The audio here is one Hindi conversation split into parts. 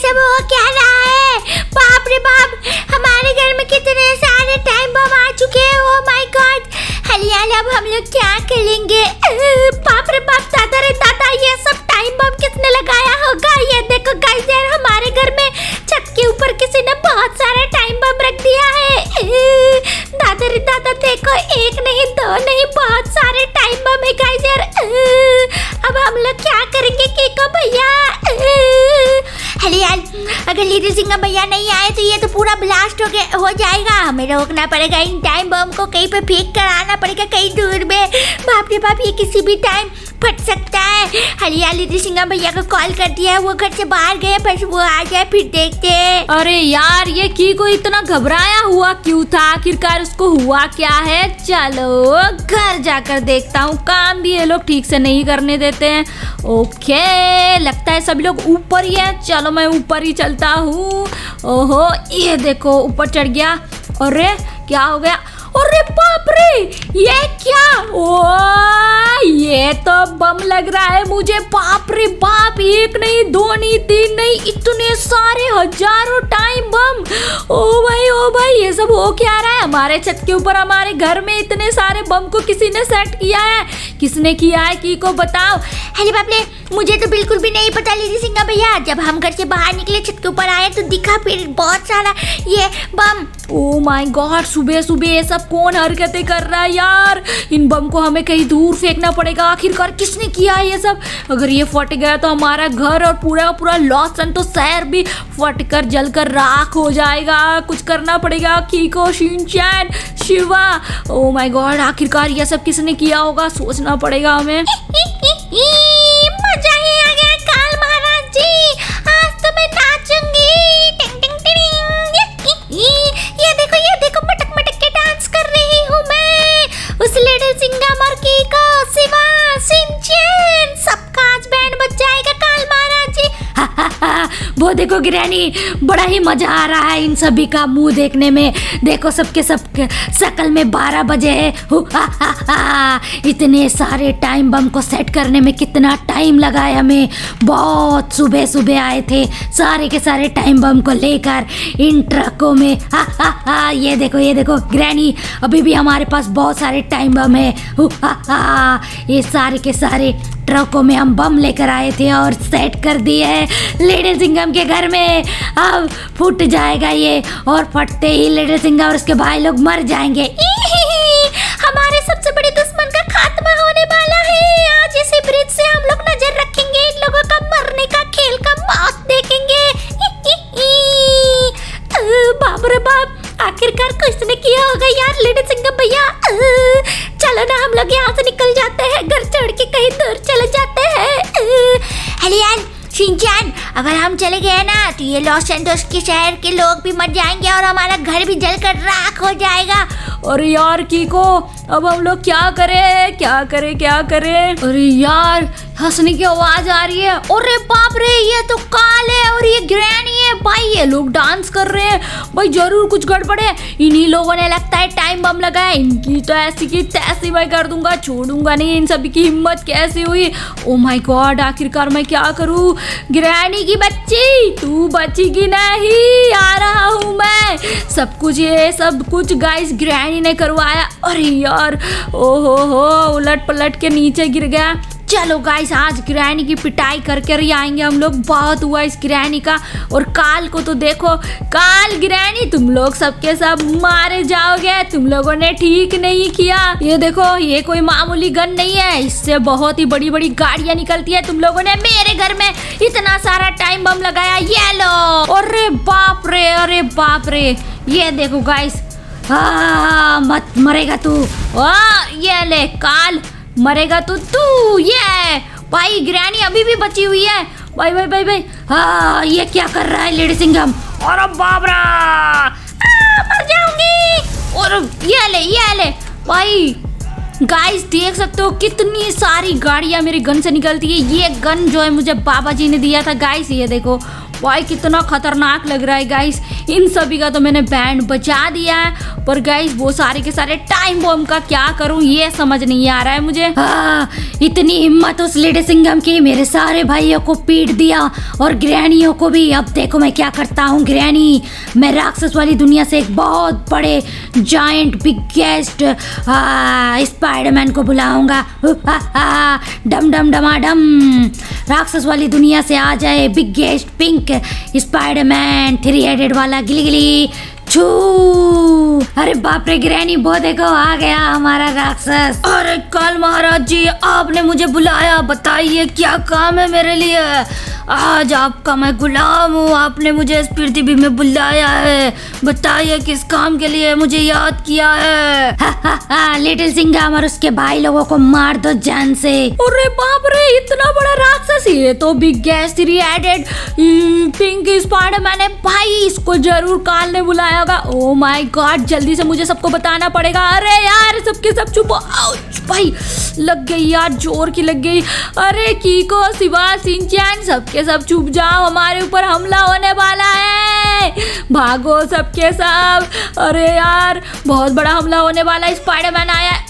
सब हो क्या रहा है? बाप रे बाप, हमारे घर में कितने सारे टाइम बम आ चुके हैं। ओह माय गॉड, हलियाल अब हम लोग क्या करेंगे? बाप रे बाप, दादा रे दादा, ये सब टाइम बम किसने लगाया होगा? ये देखो गाइस यार, हमारे घर में छत के ऊपर किसी ने बहुत सारा टाइम बम रख दिया है। दादा रे दादा देखो, एक नहीं दो नहीं, बहुत सारे टाइम बम है गाइस यार। अब हम लोग क्या करेंगे केको भैया? हलियाल, अगर लीडर सिंह भैया नहीं आए तो ये तो पूरा ब्लास्ट हो जाएगा। हमें रोकना पड़ेगा, इन टाइम बम को कहीं पे फेंक कर आना पड़ेगा कहीं दूर में। बाप रे बाप, ये किसी भी टाइम फट सकता है। हलियाल लीडर सिंह भैया को कॉल कर दिया है, वो घर से बाहर गए, बस वो आ जाए फिर देखते हैं। अरे यार, ये कीको इतना घबराया हुआ क्यों था? आखिरकार उसको हुआ क्या है? चलो घर जाकर देखता हूँ। काम भी ये लोग ठीक से नहीं करने देते हैं। ओके, लगता है सभी लोग ऊपर ही है। चलो मैं ऊपर ही चलता हूँ। ओहो, ये देखो ऊपर चढ़ गया। अरे क्या हो गया? अरे बाप रे, ये क्या? ओ, ये तो बम लग रहा है मुझे। बाप रे बाप, एक नहीं दो नहीं तीन नहीं, इतने सारे हजारों टाइम बम। ओ भाई, ये सब हो क्या रहा है? हमारे छत के ऊपर, हमारे घर में इतने सारे बम को किसी ने सेट किया है। किसने किया है की को बताओ। अरे बाप रे, मुझे तो बिल्कुल भी नहीं पता लीडर सिंह भैया। जब हम घर से बाहर निकले, छत के ऊपर आए तो दिखा फिर बहुत सारा ये बम। ओ माय गॉड, सुबह सुबह ये सब कौन हरकतें कर रहा है यार? इन बम को हमें कहीं दूर फेंकना पड़ेगा। आखिरकार किसने किया है ये सब? अगर ये फट गया तो हमारा घर और पूरा लॉस एंड तो शहर भी फट कर जल कर राख हो जाएगा। कुछ करना पड़ेगा। कीको, Shinchan, Shiva, oh my God, आखिरकार ये सब किसने किया होगा? सोचना पड़ेगा हमें। मजा ही आ गया काल महाराज जी, आज तो मैं नाचूंगी। टिंग टिंग टिंग। ये देखो मटक मटक के डांस कर रही हूँ मैं। उस लीडर सिंघम और कीको, शिवा, शिनचैन, सबका आज बैंड बज जाएगा काल महाराज जी। वो देखो ग्रैनी, बड़ा ही मजा आ रहा है इन सभी का मुंह देखने में। देखो सबके शकल में 12 बजे है। इतने सारे टाइम बम को सेट करने में कितना टाइम लगा है हमें। बहुत सुबह सुबह आए थे सारे के सारे टाइम बम को लेकर इन ट्रकों में। ये देखो ग्रैनी, अभी भी हमारे पास बहुत सारे टाइम बम है। ये सारे के सारे ट्रकों में हम बम लेकर आए थे और सेट कर दिए हैं लीडर सिंघम के घर में। अब फूट जाएगा ये, और फटते ही लीडर सिंघम और उसके भाई लोग मर जाएंगे। हमारे सबसे बड़े दुश्मन का खात्मा होने वाला है। आज इसी ब्रिज से हम लोग नजर रखेंगे, इन लोगों का मरने का खेल का मौत देखेंगे। बाप रे बाप, आखिरकार किसने किया होगा यार लीडर सिंघम भैया? चलो ना, हम लोग यहाँ से निकल जाते हैं, घर छोड़ के कहीं दूर चले जाते हैं। हलियाल, शिनचैन, अगर हम चले गए ना तो ये लॉस सैंटोस के शहर के लोग भी मर जाएंगे और हमारा घर भी जलकर राख हो जाएगा। अरे यार कीको, अब हम लोग क्या करें? अरे यार, हंसने की आवाज आ रही है। अरे बाप रे, ये तो काल है और ये ग्रैनी है। भाई ये लोग डांस कर रहे हैं। भाई जरूर कुछ गड़बड़ है। इन्हीं लोगों ने लगता है टाइम बम लगाया। इनकी तो ऐसी की तैसी मैं कर दूंगा, छोड़ूंगा नहीं। इन सभी की हिम्मत कैसे हुई? ओ माय गॉड, आखिरकार मैं क्या करूं? ग्रैनी की बच्ची, तू बचेगी नहीं, आ रहा हूं मैं। सब कुछ गाइस ग्रैनी ने करवाया। अरे यार, ओहो हो, उलट पलट के नीचे गिर गया। चलो गाइस, आज ग्रैनी की पिटाई करके ही आएंगे हम लोग। बहुत हुआ इस ग्रैनी का। और काल को तो देखो, काल, ग्रैनी, तुम लोग सबके सब मारे जाओगे। तुम लोगों ने ठीक नहीं किया। ये देखो, ये कोई मामूली गन नहीं है, इससे बहुत ही बड़ी बड़ी गाड़ियां निकलती है। तुम लोगों ने मेरे घर में इतना सारा टाइम बम लगाया। ये लो। अरे बाप रे, ये देखो गाइस, मत मरेगा तू। ये ले काल, मरेगा तू। ये भाई, ग्रैनी अभी भी बची हुई है। भाई, ये क्या कर रहा है लीडर सिंघम? और बाप रे, मर जाऊंगी। और ये ले भाई। गाइस देख सकते हो कितनी सारी गाड़ियां मेरे गन से निकलती है। ये गन जो है मुझे बाबा जी ने दिया था गाइस। ये देखो, भाई कितना खतरनाक लग रहा है गाइस। इन सभी का तो मैंने बैंड बजा दिया है, पर गाइस वो सारे के सारे टाइम बॉम्ब का क्या करूं ये समझ नहीं आ रहा है मुझे। इतनी हिम्मत उस लेडी सिंघम की, मेरे सारे भाइयों को पीट दिया और ग्रैनियों को भी। अब देखो मैं क्या करता हूँ ग्रैनी, मैं राक्षस वाली दुनिया से एक बहुत बड़े जायंट बिगेस्ट स्पाइडरमैन को बुलाऊंगा। डम डम डमाडम, राक्षस वाली दुनिया से आ जाए बिगेस्ट पिंक स्पाइडरमैन 3 हेडेड वाला गिली गिली छू। अरे बाप रे ग्रैनी, वो देखो आ गया हमारा राक्षस। अरे काल महाराज जी, आपने मुझे बुलाया, बताइए क्या काम है मेरे लिए। आज आपका मैं गुलाम हूँ, आपने मुझे इस पृथ्वी में बुलाया है, बताइए किस काम के लिए मुझे याद किया है। लिटिल सिंघम और उसके भाई लोगों को मार दो जान से। अरे बाप रे, इतना बड़ा राक्षस, ये तो बिगेस्ट 3 हेडेड पिंक स्पाइडरमैन है भाई, इसको जरूर काल ने बुलाया होगा। ओ माय गॉड, जल्दी से मुझे सबको बताना पड़ेगा। अरे यार सबके सब चुप हो भाई, लग गई यार, जोर की लग गई। अरे कीको, शिवा, शिनचैन, सबके सब चुप जाओ, हमारे ऊपर हमला होने वाला है, भागो सबके सब। अरे यार बहुत बड़ा हमला होने वाला है, स्पाइडरमैन आया है।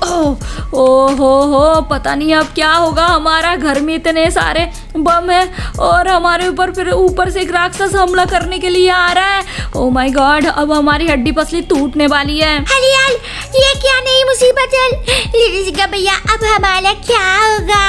ओ हो, पता नहीं अब क्या होगा। हमारा घर में इतने सारे बम है और हमारे ऊपर फिर ऊपर से एक राक्षस हमला करने के लिए आ रहा है। ओ माय गॉड, अब हमारी हड्डी पसली टूटने वाली है। हरियाल, ये क्या नई मुसीबत है लिटिल सिंघम भैया, अब हमारा क्या होगा।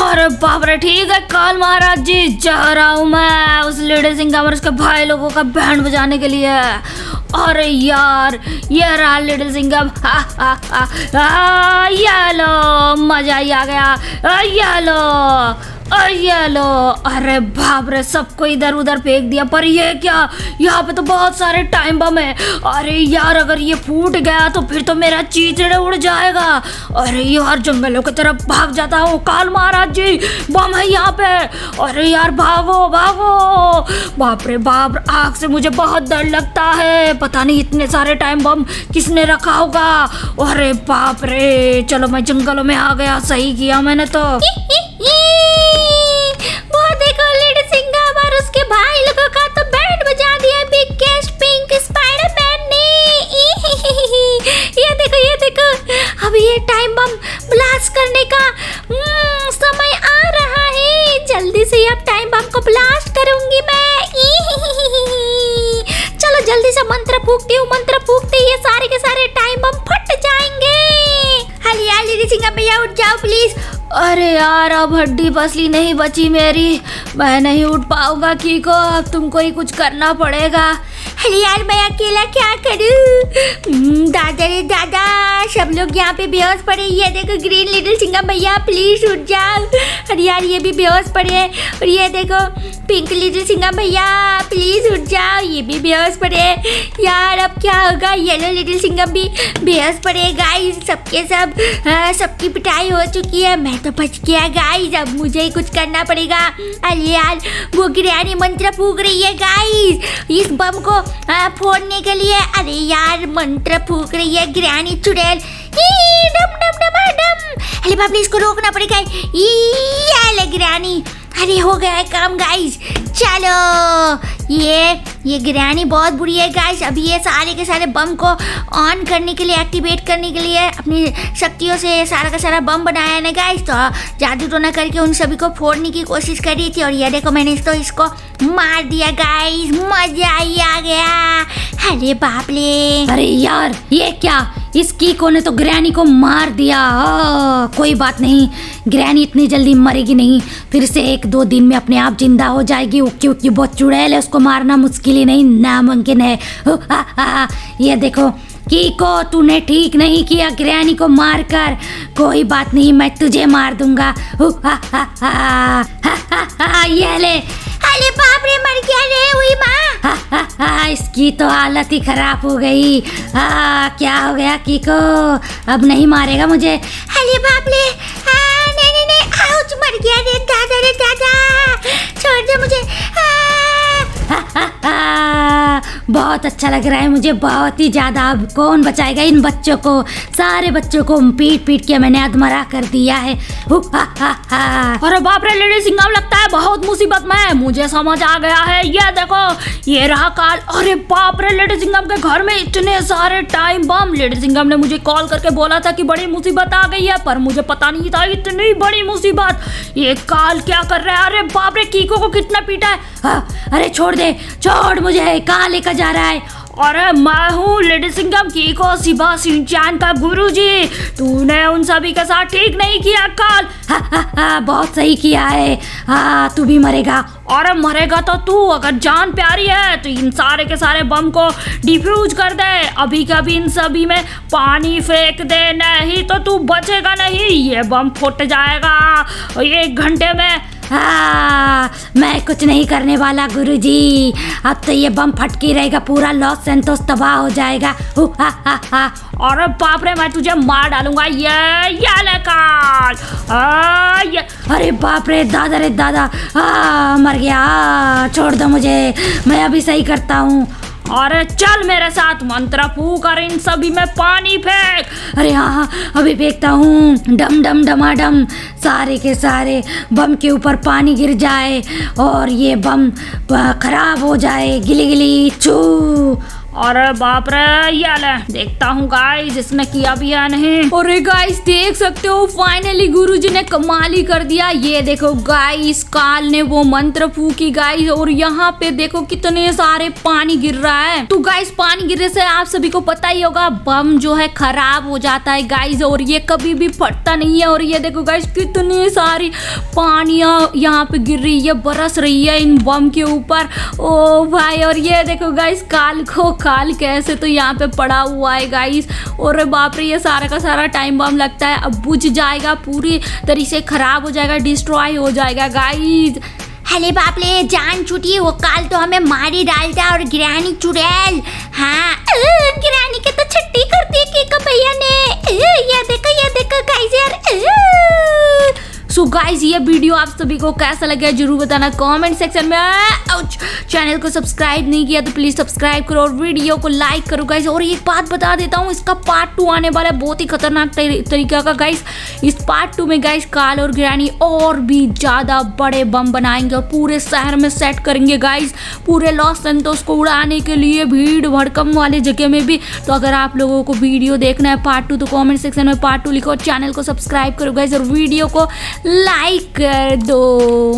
अरे बाप रे, ठीक है काल महाराज जी, जा रहा हूँ मैं उस लिटिल सिंघम और उसके भाई लोगों का बैंड बजाने के लिए। अरे यार ये रहा लिटिल सिंघम, ये लो, मजा ही आ गया, ये लो। अरे बाप रे, सबको इधर उधर फेंक दिया, पर ये क्या, यहाँ पे तो बहुत सारे टाइम बम है। अरे यार अगर ये फूट गया तो फिर तो मेरा चीचड़े उड़ जाएगा। अरे यार जंगलों की तरफ भाग जाता हूँ। काल महाराज जी, बम है यहाँ पे। अरे यार भागो भागो, बाप रे बाप, आग से मुझे बहुत डर लगता है, पता नहीं इतने सारे टाइम बम किसने रखा होगा। अरे बाप रे, चलो मैं जंगलों में आ गया, सही किया मैंने तो। वो देखो लिटिल सिंघम और उसके भाई लोगों का तो बैंड बजा दिया बिगेस्ट पिंक स्पाइडरमैन ने। ये देखो अब ये टाइम बम ब्लास्ट करने का समय आ रहा है, जल्दी से अब टाइम बम को ब्लास्ट करूंगी मैं। चलो जल्दी से मंत्र फूकती हूँ, मंत्र फूकते ही ये सारे के सारे टाइम बम फट जाएंगे। हलिया लिटिल सिंघम भैया उठ जाओ प्लीज। अरे यार अब हड्डी पसली नहीं बची मेरी, मैं नहीं उठ पाऊंगा कीको, अब तुमको ही कुछ करना पड़ेगा। अरे यार मैं अकेला क्या करूं। दादा रे दादा, सब लोग यहाँ पे बेहोश पड़े। ये देखो ग्रीन लिटिल सिंघम भैया प्लीज उठ जाओ। अरे यार ये भी बेहोश पड़े हैं, और ये देखो पिंक लिटिल सिंघम भैया प्लीज उठ जाओ, ये भी बेहोश पड़े हैं। यार अब क्या होगा, येलो लिटिल सिंघम भी बेहोश पड़े। गाइस सबके सब सबकी पिटाई हो चुकी है, मैं तो बच गया गाइस, अब मुझे ही कुछ करना पड़ेगा। अरे यार वो ग्रैनी मंत्र फूक रही है गाइस इस बम को फोड़ने के लिए। अरे यार मंत्र फूक रही है ग्रैनी चुड़ैल, डम डम डम डम। अरे बाप रे, इसको रोकना पड़ेगा। ये ग्रैनी, अरे हो गया है काम गाइस। चलो ये ग्रैनी बहुत बुरी है गाइस। अभी ये सारे के सारे बम को ऑन करने के लिए, एक्टिवेट करने के लिए अपनी शक्तियों से सारा का सारा बम बनाया है ना गाइस, तो जादू टोना करके उन सभी को फोड़ने की कोशिश कर रही थी। और ये देखो मैंने तो इसको मार दिया गाइस, मजा ही आ गया। अरे बाप रे, अरे यार ये क्या, इस कीको ने तो ग्रैनी को मार दिया। कोई बात नहीं, ग्रैनी इतनी जल्दी मरेगी नहीं, फिर से 1-2 दिन में अपने आप जिंदा हो जाएगी। क्योंकि बहुत चुड़ैल है, उसको मारना मुश्किल ही नहीं, नामुमकिन है। ये देखो कीको, तूने ठीक नहीं किया ग्रैनी को मारकर, कोई बात नहीं मैं तुझे मार दूंगा। ये ले। अरे बाप रे, मर गया रे हुई माँ। इसकी तो हालत ही खराब हो गई। क्या हो गया कीको, अब नहीं मारेगा मुझे। अरे बाप रे, नहीं, आउच, मर गया रे दादा, छोड़ दे मुझे। बहुत अच्छा लग रहा है मुझे, बहुत ही ज्यादा। अब कौन बचाएगा इन बच्चों को? सारे बच्चों को पीट पीट के मैंने अधमरा कर दिया है। अरे बाप रे लेडी सिंघम, लगता है बहुत मुसीबत में है। मुझे समझ आ गया है, ये देखो ये रहा काल। अरे बाप रे लेडी सिंघम के घर में इतने सारे टाइम बम। लेडी सिंघम ने मुझे कॉल करके बोला था कि बड़ी मुसीबत आ गई है, पर मुझे पता नहीं था इतनी बड़ी मुसीबत। ये काल क्या कर रहा है? अरे बाप रे, कीको को कितना पीटा है। अरे छोड़ दे, छोड़ मुझे, कहाँ लेकर जा रहा है? अरे मैं हूँ लेडी सिंघम, कीको शिबा शिनचैन का गुरुजी। तूने उन सभी के साथ ठीक नहीं किया काल। बहुत सही किया है। तू भी मरेगा। अरे मरेगा तो तू, अगर जान प्यारी है तो इन सारे के सारे बम को डिफ्यूज कर दे। अभी कभी इन सभी में पानी फेंक दे, नहीं तो तू बचेगा नहीं। ये बम फूट जाएगा 1 घंटे में। मैं कुछ नहीं करने वाला गुरुजी। अब तो ये बम फटकी रहेगा, पूरा लॉस सैंटोस तबाह हो जाएगा। अरे बाप रे, मैं तुझे मार डालूंगा। ये ले काल। अरे बाप रे दादा, रे दादा, मर गया। छोड़ दो मुझे, मैं अभी सही करता हूँ। अरे चल मेरे साथ, मंत्र फूक और इन सभी में पानी फेंक। अरे हाँ, अभी फेंकता हूँ। डम डम डमाडम, सारे के सारे बम के ऊपर पानी गिर जाए और ये बम खराब हो जाए। गिली गिली चू। अरे बाप रे, ये ले, देखता हूँ गाइस इसने किया भी है नहीं। अरे गाइस देख सकते हो, फाइनली गुरुजी ने कमाल ही कर दिया। ये देखो गाइस, काल ने वो मंत्र फूकी गाइस, और यहाँ पे देखो कितने सारे पानी गिर रहा है। तो गाइस पानी गिरने से आप सभी को पता ही होगा, बम जो है खराब हो जाता है गाइस, और ये कभी भी फटता नहीं है। और ये देखो गाइस, कितनी सारी पानियां यहाँ पे गिर रही है, बरस रही है इन बम के ऊपर। ओ भाई, और ये देखो गाइस, काल कैसे तो यहाँ पे पड़ा हुआ है गाइस। और बाप रे, ये सारा का सारा टाइम बम लगता है अब बुझ जाएगा, पूरी तरीके से खराब हो जाएगा, डिस्ट्रॉय हो जाएगा गाइस। अरे बाप रे, जान छूटी। वो काल तो हमें मारी डालता। और ग्रैनी चुड़ैल, हाँ ग्रैनी के तो छुट्टी कर दी कीको भैया ने। ये देखो गाइस यार। सो गाइस, ये वीडियो आप सभी को कैसा लगा जरूर बताना कमेंट सेक्शन में। चैनल को सब्सक्राइब नहीं किया तो प्लीज सब्सक्राइब करो और वीडियो को लाइक करो गाइस। और एक बात बता देता हूँ, इसका पार्ट 2 आने वाला है, बहुत ही खतरनाक तरीका का गाइस। इस पार्ट 2 में गाइस काल और ग्रैनी और भी ज्यादा बड़े बम बनाएंगे और पूरे शहर में सेट करेंगे गाइस, पूरे लॉस सैंटोस को उड़ाने के लिए, भीड़ भड़कम वाले जगह में भी। तो अगर आप लोगों को वीडियो देखना है पार्ट 2 तो कॉमेंट सेक्शन में पार्ट 2 लिखो, चैनल को सब्सक्राइब करो गाइस और वीडियो को लाइक कर दो।